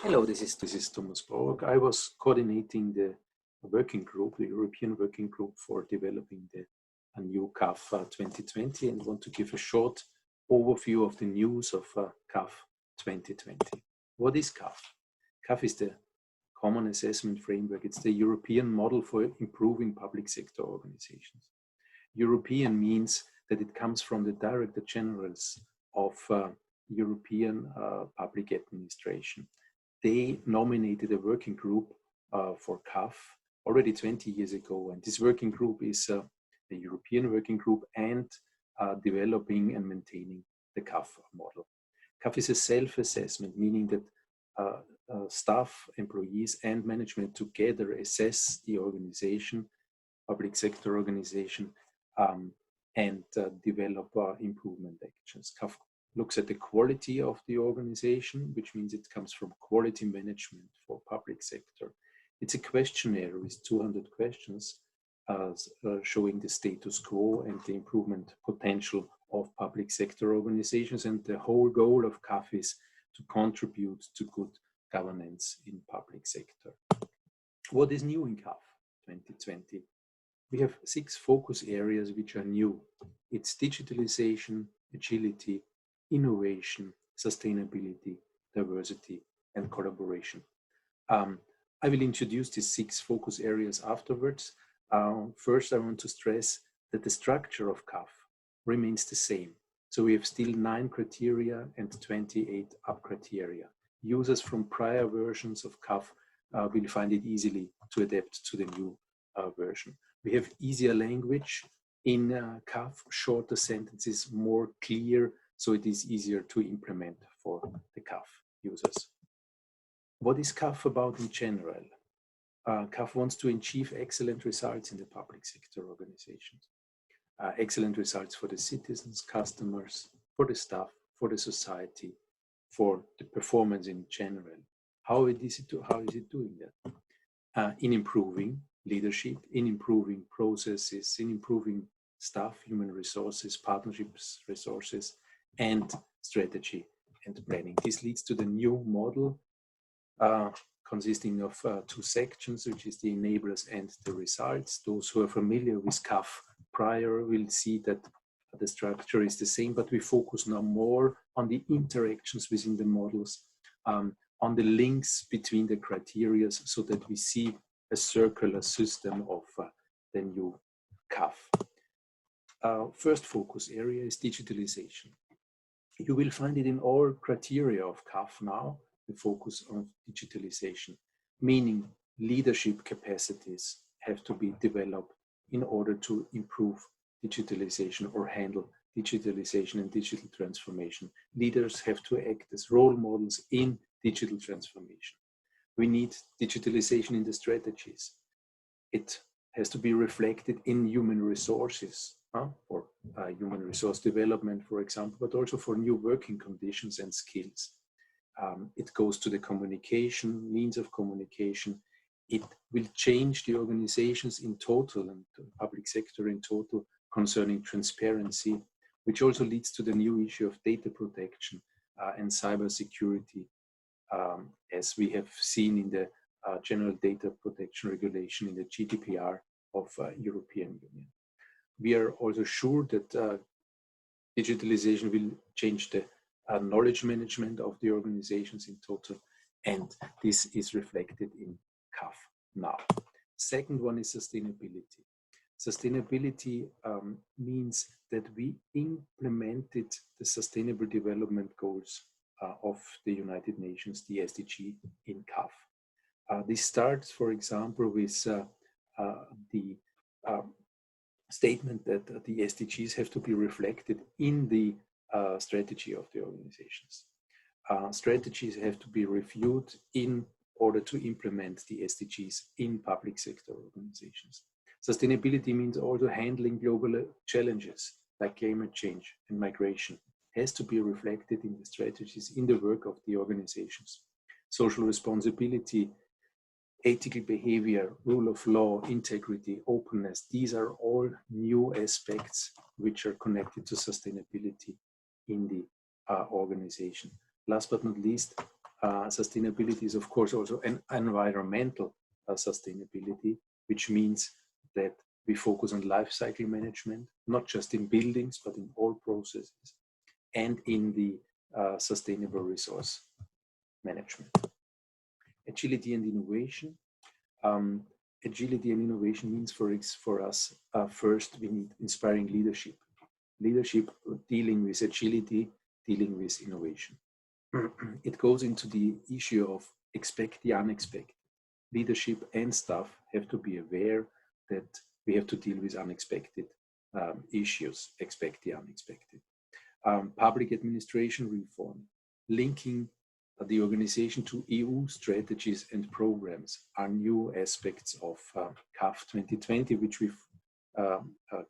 Hello, this is Thomas Prorok. I was coordinating the working group, the European working group for developing a new CAF 2020, and want to give a short overview of the news of CAF 2020. What is CAF? CAF is the Common Assessment Framework. It's the European model for improving public sector organizations. European means that it comes from the Director Generals of European public administration. They nominated a working group for CAF already 20 years ago. And this working group is the European working group and developing and maintaining the CAF model. CAF is a self-assessment, meaning that staff, employees, and management together assess the organization, public sector organization, and develop improvement actions. CAF looks at the quality of the organization, which means it comes from quality management for public sector. It's a questionnaire with 200 questions showing the status quo and the improvement potential of public sector organizations. And the whole goal of CAF is to contribute to good governance in public sector. What is new in CAF 2020? We have 6 focus areas which are new. It's digitalization, agility, innovation, sustainability, diversity, and collaboration. I will introduce these 6 focus areas afterwards. First, I want to stress that the structure of CAF remains the same. So we have still 9 criteria and 28 up-criteria. Users from prior versions of CAF will find it easily to adapt to the new version. We have easier language in CAF, shorter sentences, more clear, so it is easier to implement for the CAF users. What is CAF about in general? CAF wants to achieve excellent results in the public sector organizations. Excellent results for the citizens, customers, for the staff, for the society, for the performance in general. How is it doing that? In improving leadership, in improving processes, in improving staff, human resources, partnerships, resources, and strategy and planning. This leads to the new model consisting of 2 sections, which is the enablers and the results. Those who are familiar with CAF prior will see that the structure is the same, but we focus now more on the interactions within the models, on the links between the criteria, so that we see a circular system of the new CAF. First focus area is digitalization. You will find it in all criteria of CAF now, the focus on digitalization, meaning leadership capacities have to be developed in order to improve digitalization or handle digitalization and digital transformation. Leaders have to act as role models in digital transformation. We need digitalization in the strategies. It has to be reflected in human resources, for human resource development, for example, but also for new working conditions and skills. It goes to the communication, means of communication. It will change the organizations in total and the public sector in total concerning transparency, which also leads to the new issue of data protection and cybersecurity, as we have seen in the General Data Protection Regulation in the GDPR of European Union. We are also sure that digitalization will change the knowledge management of the organizations in total, and this is reflected in CAF now. Second one is sustainability. Sustainability means that we implemented the Sustainable Development Goals of the United Nations, the SDG, in CAF. This starts, for example, with the statement that the SDGs have to be reflected in the strategy of the organizations. Strategies have to be reviewed in order to implement the SDGs in public sector organizations. Sustainability means also handling global challenges like climate change and migration. It has to be reflected in the strategies, in the work of the organizations. Social responsibility, ethical behavior, rule of law, integrity, openness, these are all new aspects which are connected to sustainability in the organization. Last but not least, sustainability is, of course, also an environmental sustainability, which means that we focus on life cycle management, not just in buildings, but in all processes, and in the sustainable resource management. Agility and innovation. Agility and innovation means for us, first, we need inspiring leadership. Leadership dealing with agility, dealing with innovation. It goes into the issue of expect the unexpected. Leadership and staff have to be aware that we have to deal with unexpected issues, expect the unexpected. Public administration reform, linking the organization to EU strategies and programs are new aspects of CAF2020, which we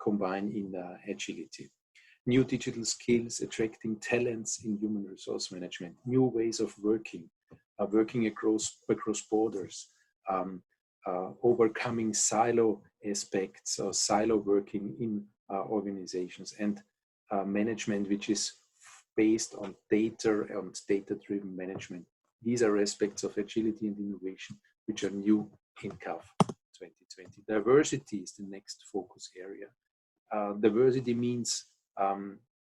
combine in agility. New digital skills, attracting talents in human resource management, new ways of working, working across borders, overcoming silo aspects or silo working in organizations, and management which is based on data and data-driven management. These are aspects of agility and innovation which are new in CAF 2020. Diversity is the next focus area. Diversity means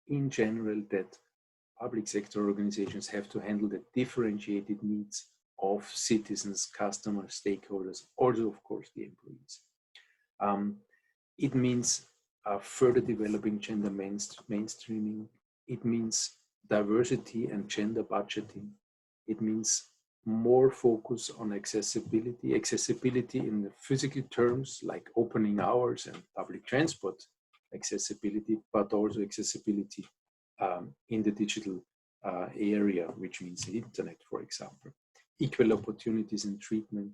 in general that public sector organizations have to handle the differentiated needs of citizens, customers, stakeholders, also of course the employees. It means further developing gender mainstreaming. It means diversity and gender budgeting. It means more focus on accessibility in the physical terms like opening hours and public transport accessibility, but also accessibility in the digital area, which means the internet, for example. Equal opportunities in treatment,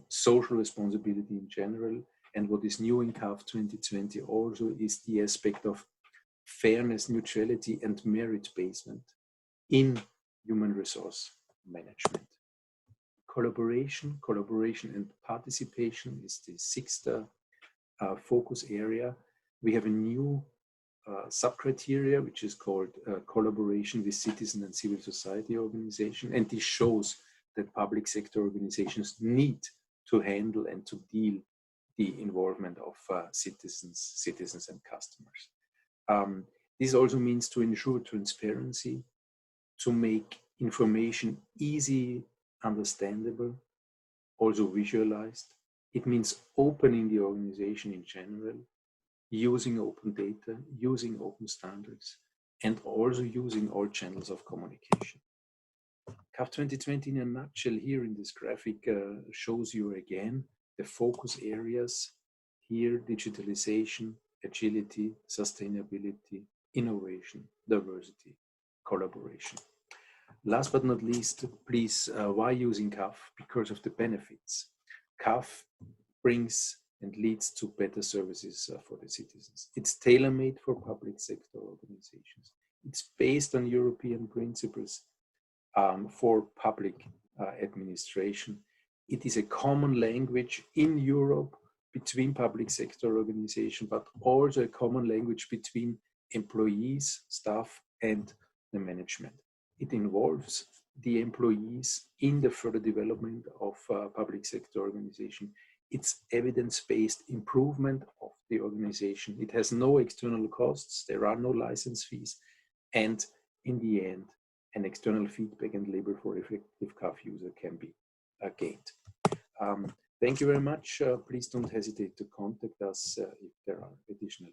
social responsibility in general, and what is new in CAF 2020 also is the aspect of fairness, neutrality, and merit basement in human resource management. Collaboration and participation is the sixth focus area. We have a new sub-criteria which is called collaboration with citizen and civil society organization, and this shows that public sector organizations need to handle and to deal the involvement of citizens and customers. This also means to ensure transparency, to make information easy, understandable, also visualized. It means opening the organization in general, using open data, using open standards, and also using all channels of communication. CAF 2020 in a nutshell here in this graphic shows you again the focus areas here: digitalization, agility, sustainability, innovation, diversity, collaboration. Last but not least, please, why using CAF? Because of the benefits. CAF brings and leads to better services for the citizens. It's tailor-made for public sector organizations. It's based on European principles for public administration. It is a common language in Europe between public sector organizations, but also a common language between employees, staff, and the management. It involves the employees in the further development of public sector organization. It's evidence-based improvement of the organization. It has no external costs. There are no license fees. And in the end, an external feedback and label for effective CAF user can be gained. Thank you very much. Please don't hesitate to contact us if there are additional